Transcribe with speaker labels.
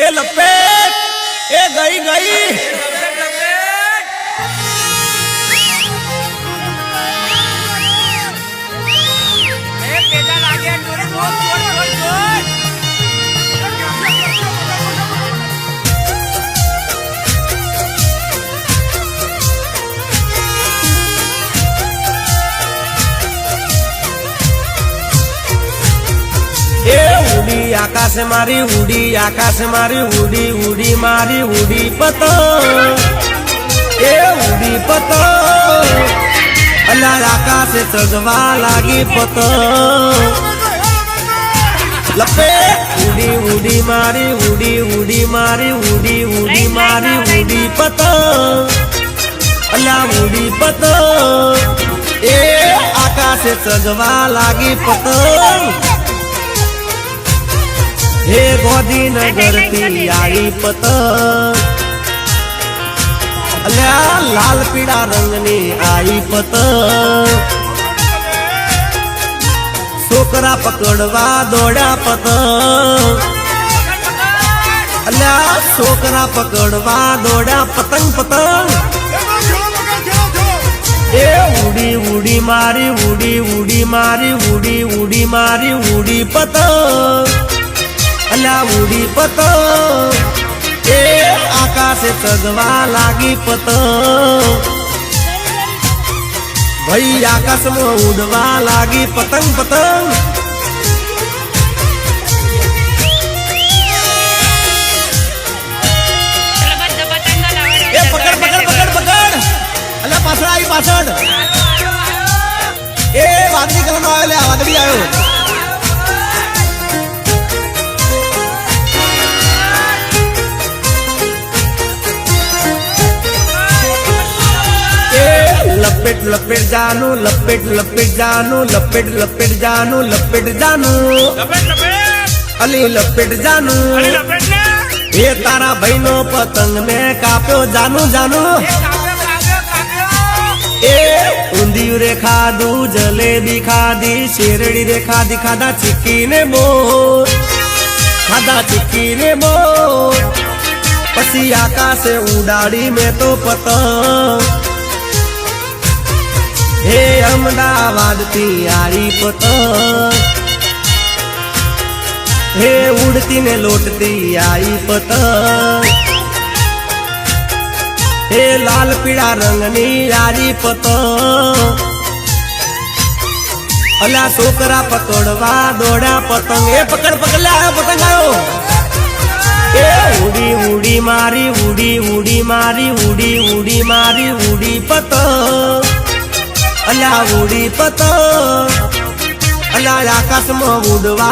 Speaker 1: ए लपेट ए गई गई उड़ी आकाश मारी उड़ी आकाश मारी उड़ी उड़ी मारी उड़ी पतंग ए उड़ी पतंग अल्लाह आकाश चगवा लागी पतंग लपेट उड़ी उड़ी मारी उड़ी उड़ी मारी उड़ी उड़ी मारी उड़ी पतंग अल्लाह उड़ी पतंग ए आकाश चगवा लागी पतंग हे गोदीनगर थी आई पतंग अल्लाह लाल पीड़ा रंगनी आई पतंग छोकरा पकड़वा दौड़ा पतंग अल्लाह छोकरा पकड़वा दौड़ा पतंग पतंग ए उड़ी उड़ी मारी उड़ी उड़ी मारी उड़ी उड़ी मारी उड़ी पतंग अल्लाह उड़ी पतंग ए आकाश चगवा लागी पतंग भाई आकाश में उड़वा लागी पतंग पतंग ए पकड़ पकड़ पकड़ पकड़ अल्लाह पाछड़ आई पाछड़ ए वादड़ी कलम आयो वादड़ी आयो लपेट लपेट जानू लपेट लपेट जानू लपेट लपेट जानू लपेट जानू अली लपेट जानू ये तारा बहनो पतंग ने काप्यो जानू जानू ए ऊंधियू रे खादू जलेबी खादी शेरड़ी रे खादी खादा चिक्की ने मोर खादा चिक्की ने मोर पसी आकाश उडाड़ी में तो पतंग हे अहमदाबाद थी आई पतंग हे उड़ती ने लौटती आई पतंग हे लाल पीड़ा रंगनी आई पतंग अल्लाह छोकरा पकड़वा दौड़ा पतंग ए पकड़ पकड़ ले आयो पतंग आयो ए उड़ी उड़ी मारी उड़ी उड़ी मारी उड़ी उड़ी मारी उड़ी पतंग अल्लाह उड़ी पतंग अल्लाह आकाश में उड़वा